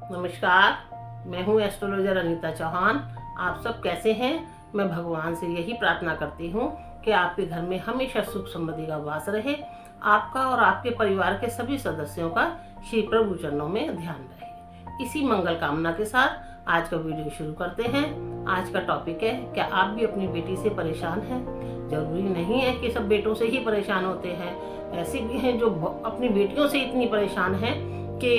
नमस्कार, मैं हूँ एस्ट्रोलॉजर अनीता चौहान। आप सब कैसे हैं? मैं भगवान से यही प्रार्थना करती हूँ कि आपके घर में हमेशा सुख समृद्धि का वास रहे, आपका और आपके परिवार के सभी सदस्यों का श्री प्रभु चरणों में ध्यान रहे। इसी मंगल कामना के साथ आज का वीडियो शुरू करते हैं। आज का टॉपिक है, क्या आप भी अपनी बेटी से परेशान हैं? जरूरी नहीं है कि सब बेटों से ही परेशान होते हैं, ऐसे भी हैं जो अपनी बेटियों से इतनी परेशान हैं कि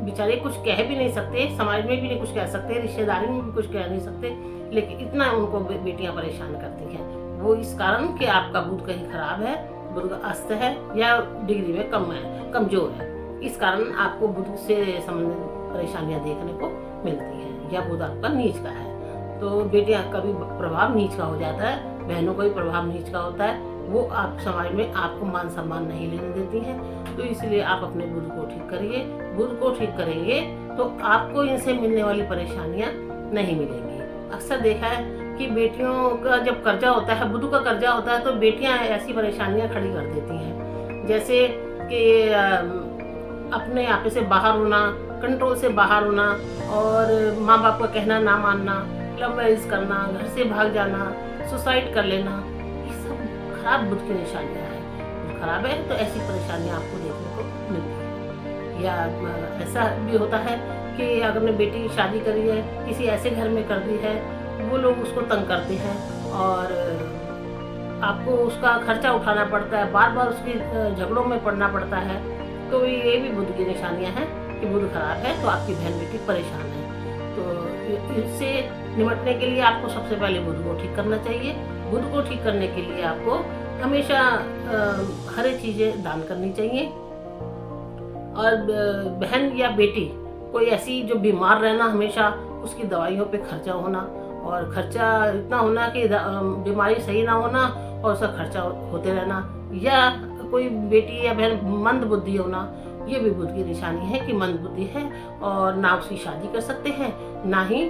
बेचारे कुछ कह भी नहीं सकते, समाज में भी नहीं कुछ कह सकते, रिश्तेदारी में भी कुछ कह नहीं सकते, लेकिन इतना उनको बेटियां परेशान करती हैं। वो इस कारण कि आपका बुध कहीं खराब है, बुध अस्त है या डिग्री में कमजोर है। इस कारण आपको बुध से संबंधित परेशानियां देखने को मिलती हैं, या बुध आपका नीच का है। तो बेटियां का भी प्रभाव नीच का हो जाता है, बहनों का भी प्रभाव नीच का होता है। वो आप समाज में आपको मान सम्मान नहीं लेने देती हैं। तो इसलिए आप अपने बुध को ठीक करिए। बुध को ठीक करेंगे तो आपको इनसे मिलने वाली परेशानियां नहीं मिलेंगी। अक्सर देखा है कि बेटियों का जब कर्जा होता है, बुध का कर्जा होता है, तो बेटियां ऐसी परेशानियां खड़ी कर देती हैं, जैसे कि अपने आप से बाहर होना, कंट्रोल से बाहर होना, और माँ बाप का कहना ना मानना, लव मैरिज करना, घर से भाग जाना, सुसाइड कर लेना। ये सब खराब बुध की निशानियां हैं। बुध खराब है तो ऐसी परेशानियां आपको देखने को मिलती है। या ऐसा भी होता है कि अगर ने बेटी शादी करी है, किसी ऐसे घर में कर दी है, वो लोग उसको तंग करते हैं और आपको उसका खर्चा उठाना पड़ता है, बार बार उसकी झगड़ों में पड़ना पड़ता है। तो ये भी बुध की निशानियां हैं कि बुध खराब है तो आपकी बहन बेटी परेशान है। तो इससे निपटने के लिए आपको सबसे पहले बुध को ठीक करना चाहिए। बुध को ठीक करने के लिए आपको हमेशा हरी चीजें दान करनी चाहिए। और बहन या बेटी कोई ऐसी जो बीमार रहना, हमेशा उसकी दवाइयों पे खर्चा होना, और खर्चा इतना होना कि बीमारी सही ना होना और उसका खर्चा होते रहना, या कोई बेटी या बहन मंद बुद्धि होना, ये भी बुध की निशानी है कि मंद बुद्धि है और ना उसकी शादी कर सकते हैं, ना ही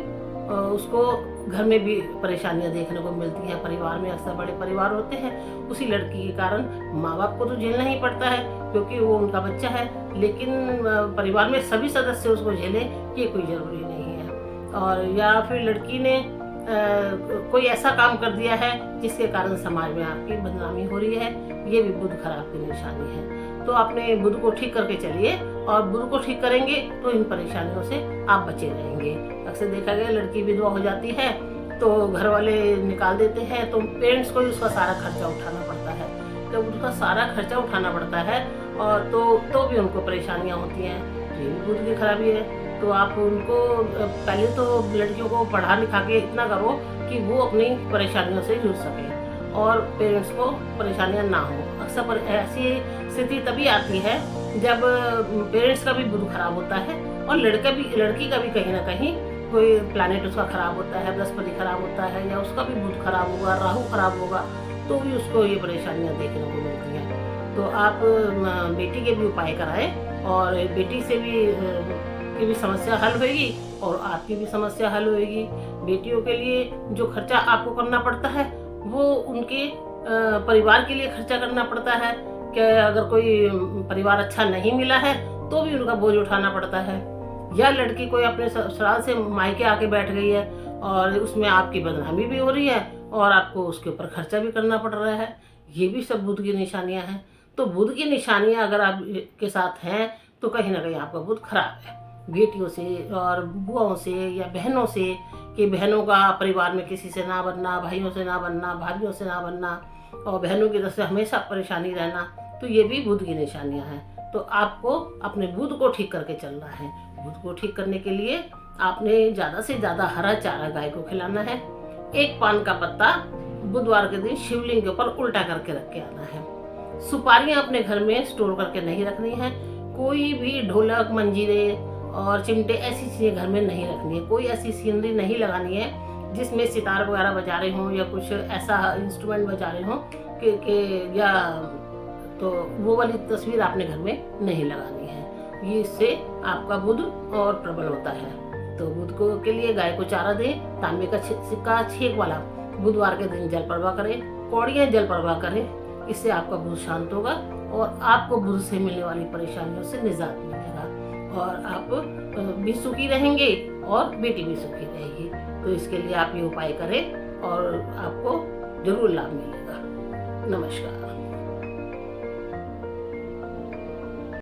उसको घर में भी परेशानियां देखने को मिलती हैं। परिवार में अक्सर बड़े परिवार होते हैं, उसी लड़की के कारण माँ बाप को तो झेलना ही पड़ता है क्योंकि वो उनका बच्चा है, लेकिन परिवार में सभी सदस्य उसको झेले ये कोई जरूरी नहीं है। और या फिर लड़की ने कोई ऐसा काम कर दिया है जिसके कारण समाज में आपकी बदनामी हो रही है, ये भी बुध खराब की निशानी है। तो आपने बुध को ठीक करके चलिए, और बुध को ठीक करेंगे तो इन परेशानियों से आप बचे रहेंगे। अक्सर देखा गया लड़की विधवा हो जाती है तो घर वाले निकाल देते हैं, तो पेरेंट्स को ही उसका सारा खर्चा उठाना पड़ता है। तो उसका सारा खर्चा उठाना पड़ता है और तो भी उनको परेशानियां होती हैं। ये भी बुध की खराबी है। तो आप उनको पहले तो लड़कियों को पढ़ा लिखा के इतना करो कि वो अपनी परेशानियों से जूझ सके और पेरेंट्स को परेशानियां ना हो। अक्सर ऐसी स्थिति तभी आती है जब पेरेंट्स का भी बुध खराब होता है और लड़की का भी कहीं ना कहीं कोई प्लैनेट उसका खराब होता है, बृहस्पति खराब होता है, या उसका भी बुध खराब होगा, राहु खराब होगा, तो भी उसको ये परेशानियां देखने को मिलती हैं। तो आप बेटी के भी उपाय कराएं और बेटी से भी की भी समस्या हल होगी और आपकी भी समस्या हल होगी। बेटियों के लिए जो खर्चा आपको करना पड़ता है वो उनके परिवार के लिए खर्चा करना पड़ता है। कि अगर कोई परिवार अच्छा नहीं मिला है तो भी उनका बोझ उठाना पड़ता है, या लड़की कोई अपने ससुराल से मायके आके बैठ गई है और उसमें आपकी बदनामी भी हो रही है और आपको उसके ऊपर खर्चा भी करना पड़ रहा है। ये भी सब बुध की निशानियां हैं। तो बुध की निशानियां अगर आप के साथ हैं तो कहीं ना कहीं आपका बुध खराब है। बेटियों से और बुआओं से या बहनों से, कि बहनों का परिवार में किसी से ना बनना, भाइयों से ना बनना, भाभियों से ना बनना, और बहनों की तरफ से हमेशा परेशानी रहना, तो ये भी बुध की निशानियां हैं। तो आपको अपने बुध को ठीक करके चलना है। बुध को ठीक करने के लिए आपने ज़्यादा से ज़्यादा हरा चारा गाय को खिलाना है। एक पान का पत्ता बुधवार के दिन शिवलिंग के ऊपर उल्टा करके रख के आना है। सुपारियां अपने घर में स्टोर करके नहीं रखनी है। कोई भी ढोलक, मंजीरे और चिमटे ऐसी चीजें घर में नहीं रखनी है। कोई ऐसी सीनरी नहीं लगानी है जिसमें सितार वगैरह बजा रहे हों या कुछ ऐसा इंस्ट्रूमेंट बजा रहे हों कि या तो वो वाली तस्वीर आपने घर में नहीं लगानी है। ये इससे आपका बुध और प्रबल होता है। तो बुध को के लिए गाय को चारा दें। तांबे का सिक्का छेक वाला बुधवार के दिन जल प्रवाह करें, कौड़ियाँ जल प्रवाह करें। इससे आपका बुध शांत होगा और आपको बुध से मिलने वाली परेशानियों से निजात मिलेगा। और आप भी सुखी रहेंगे और बेटी भी सुखी रहेगी। तो इसके लिए आप ये उपाय करें और आपको जरूर लाभ मिलेगा। नमस्कार।